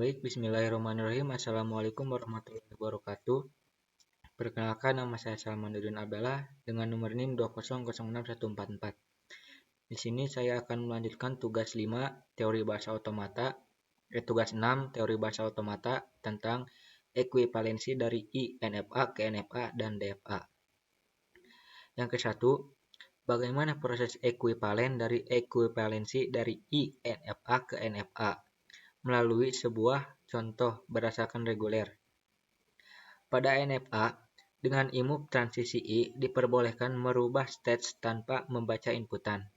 Baik, bismillahirrahmanirrahim. Assalamualaikum warahmatullahi wabarakatuh. Perkenalkan, nama saya Salmanuddin Abdallah dengan nomor NIM 2006144. Di sini saya akan melanjutkan tugas 5 teori bahasa otomata, tugas 6 teori bahasa otomata tentang ekuivalensi dari INFA ke NFA dan DFA. Yang ke-1, bagaimana proses ekuivalen dari ekuivalensi dari INFA ke NFA? Melalui sebuah contoh berdasarkan reguler. Pada NFA, dengan IMUP transisi I diperbolehkan merubah stage tanpa membaca inputan.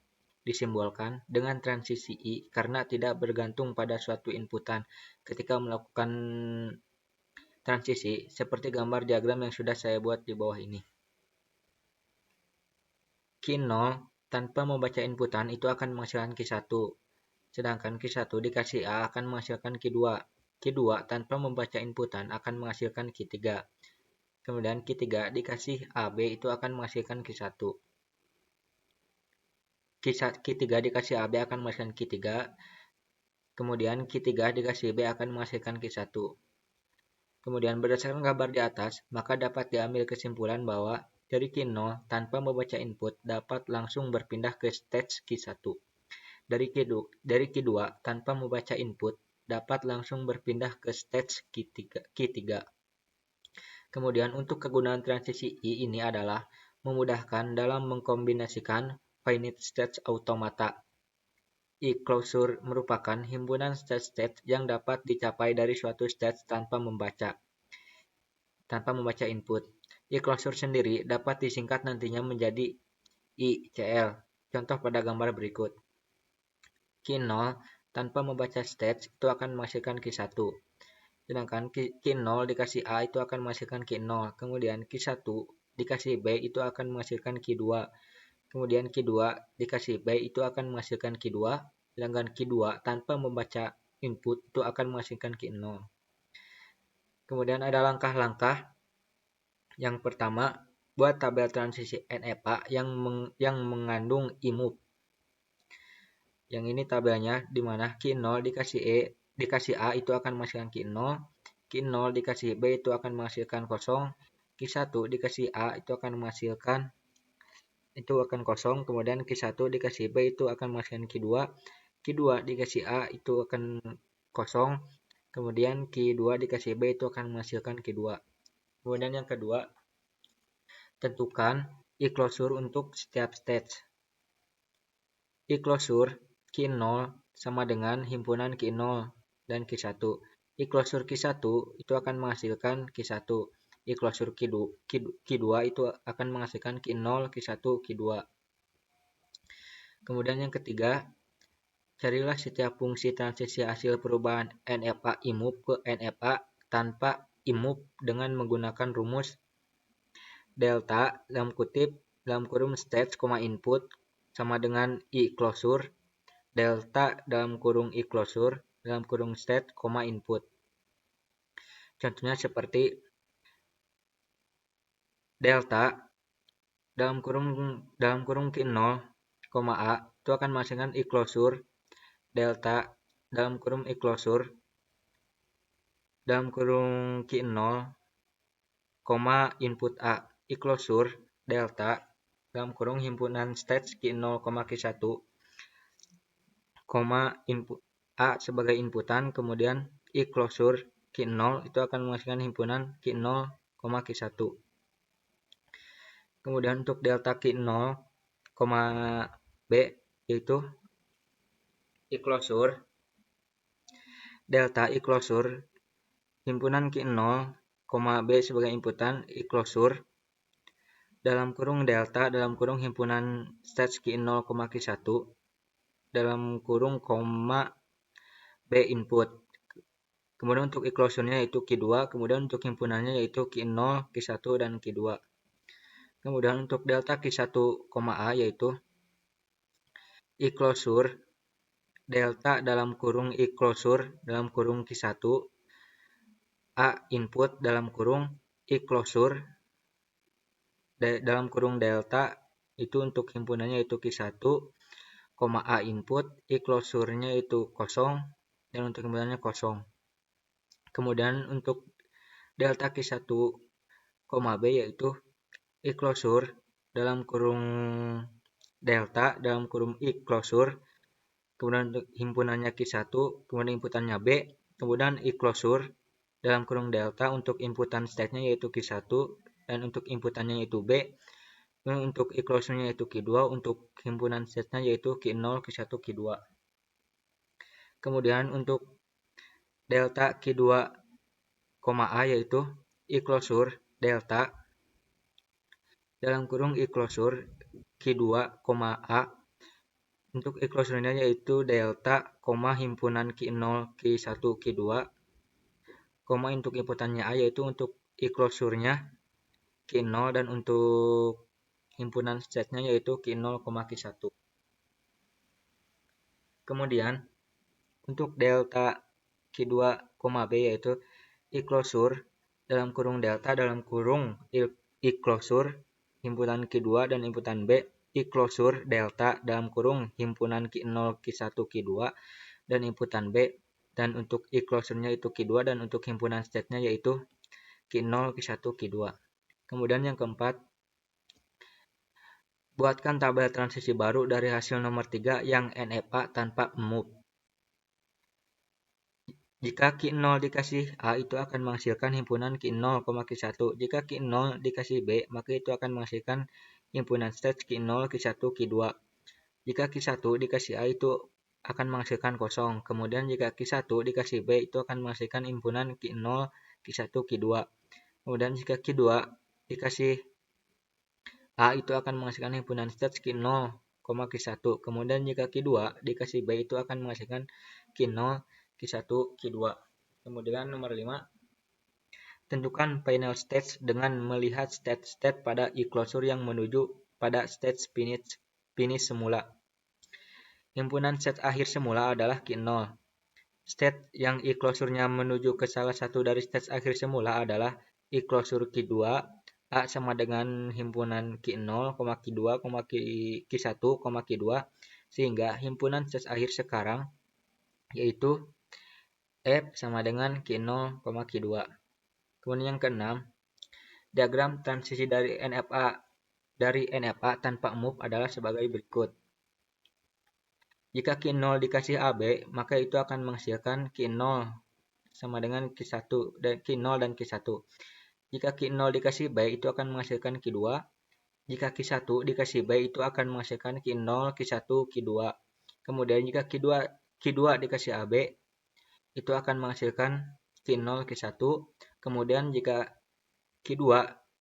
Disimbolkan dengan transisi I karena tidak bergantung pada suatu inputan ketika melakukan transisi, seperti gambar diagram yang sudah saya buat di bawah ini. Q0 tanpa membaca inputan itu akan menghasilkan Q1. Sedangkan Q1 dikasih A akan menghasilkan Q2. Q2 tanpa membaca inputan akan menghasilkan Q3. Kemudian Q3 dikasih AB itu akan menghasilkan Q1. Q3 dikasih AB akan menghasilkan Q3. Kemudian Q3 dikasih B akan menghasilkan Q1. Kemudian berdasarkan gambar di atas, maka dapat diambil kesimpulan bahwa dari Q0 tanpa membaca input dapat langsung berpindah ke stage Q1. Dari Q2 tanpa membaca input dapat langsung berpindah ke stage Q3. Kemudian untuk kegunaan transisi I ini adalah memudahkan dalam mengkombinasikan finite state automata. I-closure merupakan himpunan state-state yang dapat dicapai dari suatu state tanpa membaca input. I-closure sendiri dapat disingkat nantinya menjadi ICL. Contoh pada gambar berikut. Q0 tanpa membaca state itu akan menghasilkan Q1. Sedangkan Q0 dikasih A itu akan menghasilkan Q0. Kemudian Q1 dikasih B itu akan menghasilkan Q2. Kemudian Q2 dikasih B itu akan menghasilkan Q2. Sedangkan Q2 tanpa membaca input itu akan menghasilkan Q0. Kemudian ada langkah-langkah. Yang pertama, buat tabel transisi NFA yang mengandung IMUP. Yang ini tabelnya di mana Q0 dikasih A itu akan menghasilkan Q0, Q0 dikasih B itu akan menghasilkan kosong, Q1 dikasih A itu akan menghasilkan kosong, kemudian Q1 dikasih B itu akan menghasilkan Q2, Q2 dikasih A itu akan kosong, kemudian Q2 dikasih B itu akan menghasilkan Q2. Kemudian yang kedua, tentukan I-closure untuk setiap stage. I-closure Q0 sama dengan himpunan Q0 dan Q1. I-closure Q1 itu akan menghasilkan Q1. I-closure Q2 itu akan menghasilkan Q0, Q1, Q2. Kemudian yang ketiga, carilah setiap fungsi transisi hasil perubahan NFA IMUP ke NFA tanpa IMUP dengan menggunakan rumus delta dalam kurung stage, input sama dengan I-closure delta dalam kurung I-closure dalam kurung state, input. Contohnya seperti delta dalam kurung Q0, A itu akan menghasilkan I-closure delta dalam kurung I-closure dalam kurung Q0, input A. I-closure delta dalam kurung himpunan stage Q0, Q1, input A sebagai inputan, kemudian I-closure Q0 itu akan menghasilkan himpunan Q0, Q1. Kemudian untuk delta Q0, B yaitu I-closure delta I-closure himpunan Q0, B sebagai inputan I-closure dalam kurung delta dalam kurung himpunan stage Q0, Q1 dalam kurung B input. Kemudian untuk I-closure-nya yaitu Q2, kemudian untuk himpunannya yaitu Q0, Q1 dan Q2. Kemudian untuk delta Q1, A yaitu I-closure delta dalam kurung I-closure dalam kurung Q1, A input dalam kurung I-closure dalam kurung delta itu untuk himpunannya yaitu Q1, A input, I-closure-nya itu kosong dan untuk himpunannya kosong. Kemudian untuk delta Q1, B yaitu I closure dalam kurung delta dalam kurung I closure, kemudian untuk himpunannya Q1, kemudian inputannya B, kemudian I closure dalam kurung delta untuk inputan state-nya yaitu Q1 dan untuk inputannya yaitu B, untuk I closure-nya yaitu Q2, untuk himpunan state-nya yaitu Q0, Q1, Q2. Kemudian untuk delta Q2, A yaitu I closure delta dalam kurung I closure Q2, A untuk I closure-nya yaitu delta, himpunan Q0, Q1, Q2, untuk inputannya A yaitu untuk I closure-nya Q0 dan untuk himpunan state-nya yaitu Q0, Q1. Kemudian untuk delta Q2, B yaitu I closure dalam kurung delta dalam kurung I closure himpunan Q2 dan inputan B, I closure delta dalam kurung himpunan Q0, Q1, Q2 dan inputan B, dan untuk I closure-nya itu Q2 dan untuk himpunan state-nya yaitu Q0, Q1, Q2. Kemudian yang keempat, buatkan tabel transisi baru dari hasil nomor 3 yang NFA tanpa move. Jika Q0 dikasih A itu akan menghasilkan himpunan Q0, Q1. Jika Q0 dikasih B, maka itu akan menghasilkan himpunan state Q0, Q1, Q2. Jika Q1 dikasih A itu akan menghasilkan kosong. Kemudian jika Q1 dikasih B itu akan menghasilkan himpunan Q0, Q1, Q2. Kemudian jika Q2 dikasih A itu akan menghasilkan himpunan state Q0, Q1. Kemudian jika Q2 dikasih B itu akan menghasilkan Q0, Q1, Q2. Kemudian nomor 5, tentukan final stage dengan melihat state pada I closure yang menuju pada state finish semula. Himpunan state akhir semula adalah Q0. State yang I closure-nya menuju ke salah satu dari state akhir semula adalah I closure Q2, A sama dengan himpunan Q0, Q2, Q1, Q2, sehingga himpunan state akhir sekarang yaitu F sama dengan Q0, Q2. Kemudian yang keenam, diagram transisi dari NFA tanpa move adalah sebagai berikut. Jika Q0 dikasih AB, maka itu akan menghasilkan Q0 sama dengan Q1 dan Q0 dan Q1. Jika Q0 dikasih B, itu akan menghasilkan Q2. Jika Q1 dikasih B, itu akan menghasilkan Q0, Q1, Q2. Kemudian jika Q2 dikasih AB, itu akan menghasilkan Q0, Q1. Kemudian jika Q2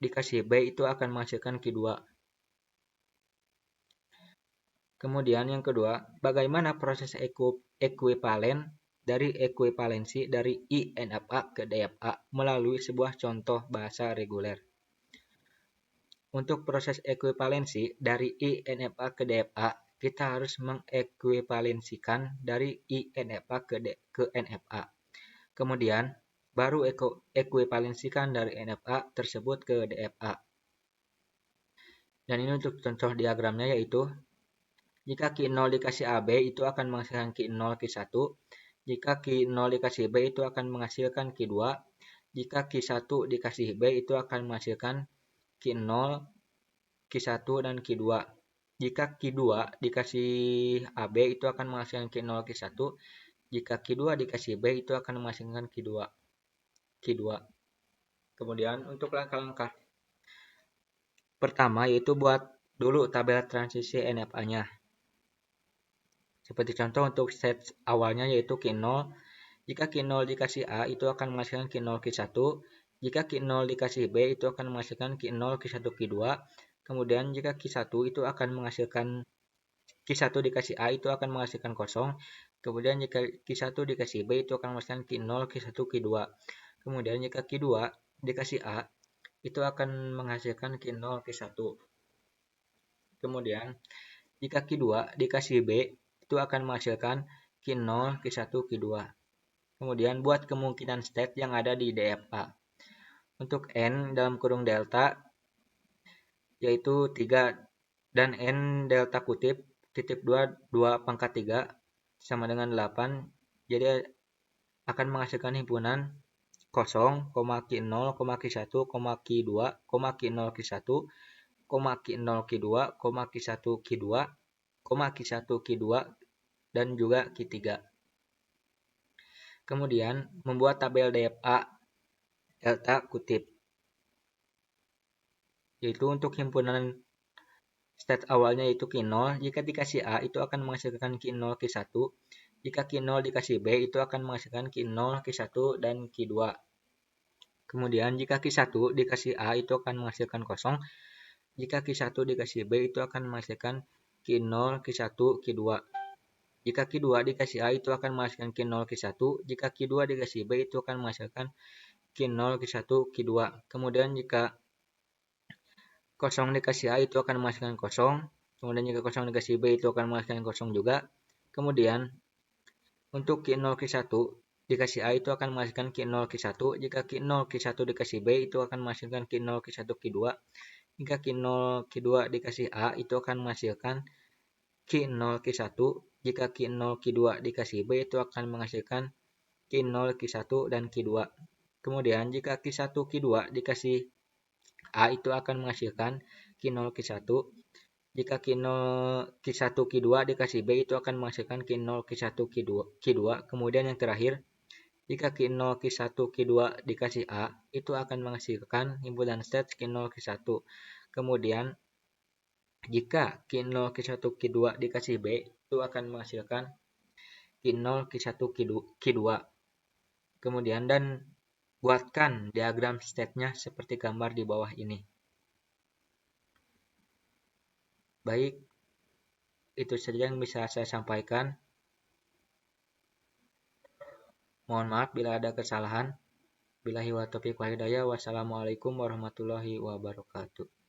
dikasih B, itu akan menghasilkan Q2. Kemudian yang kedua, bagaimana proses ekuivalen dari ekuivalensi dari INFA ke DFA melalui sebuah contoh bahasa reguler. Untuk proses ekuivalensi dari INFA ke DFA, kita harus mengekuivalensikan dari INFA ke NFA. Kemudian, baru ekuivalensikan dari NFA tersebut ke DFA. Dan ini untuk contoh diagramnya yaitu, jika Q0 dikasih AB itu akan menghasilkan Q0, Q1. Jika Q0 dikasih B itu akan menghasilkan Q2. Jika Q1 dikasih B itu akan menghasilkan Q0, Q1 dan Q2. Jika Q2 dikasih AB itu akan menghasilkan Q0, Q1. Jika Q2 dikasih B itu akan menghasilkan Q2. Kemudian untuk langkah-langkah pertama yaitu buat dulu tabel transisi NFA-nya. Seperti contoh untuk state awalnya yaitu Q0. Jika Q0 dikasih A itu akan menghasilkan Q0, Q1. Jika Q0 dikasih B itu akan menghasilkan Q0, Q1, Q2. Kemudian jika Q1 itu akan menghasilkan Q1 dikasih A itu akan menghasilkan kosong. Kemudian jika Q1 dikasih B itu akan menghasilkan Q0, Q1, Q2. Kemudian jika Q2 dikasih A itu akan menghasilkan Q0, Q1. Kemudian jika Q2 dikasih B itu akan menghasilkan Q0, Q1, Q2. Kemudian buat kemungkinan state yang ada di DFA. Untuk N dalam kurung delta yaitu 3 dan N delta kutip titik 2 pangkat 3 sama dengan 8. Jadi akan menghasilkan himpunan 0, Q0, Q1, Q2, Q0, Q1, Q0, Q2, Q1, Q2, Q1, Q2, dan juga Q3. Kemudian, membuat tabel DFA delta kutip, yaitu untuk himpunan state awalnya yaitu Q0, jika dikasih A itu akan menghasilkan Q0, Q1, jika Q0 dikasih B itu akan menghasilkan Q0, Q1, dan Q2. Kemudian jika Q1 dikasih A itu akan menghasilkan 0, jika Q1 dikasih B itu akan menghasilkan Q0, Q1, Q2. Jika Q2 dikasih A itu akan menghasilkan Q0, Q1, jika Q2 dikasih B itu akan menghasilkan Q0, Q1, Q2. Kemudian jika 0 dikasih A itu akan menghasilkan 0, kemudian jika 0 dikasih B itu akan menghasilkan 0 juga. Kemudian untuk Q0, Q1 dikasih A itu akan menghasilkan Q0, Q1, jika Q0, Q1 dikasih B itu akan menghasilkan Q0, Q1, Q2. Jika Q0, Q2 dikasih A itu akan menghasilkan Q0, Q1, jika Q0, Q2 dikasih B itu akan menghasilkan Q0, Q1, dan Q2. Kemudian jika Q1, Q2 dikasih A itu akan menghasilkan Q0, Q1, jika Q0, Q1, Q2 dikasih B itu akan menghasilkan Q0, Q1, Q2. Kemudian yang terakhir, jika Q0, Q1, Q2 dikasih A itu akan menghasilkan himpunan state Q0, Q1. Kemudian jika Q0, Q1, Q2 dikasih B itu akan menghasilkan Q0, Q1, Q2. Kemudian dan buatkan diagram state-nya seperti gambar di bawah ini. Baik, itu saja yang bisa saya sampaikan. Mohon maaf bila ada kesalahan. Billahi wa taufiq wal hidayah. Wassalamualaikum warahmatullahi wabarakatuh.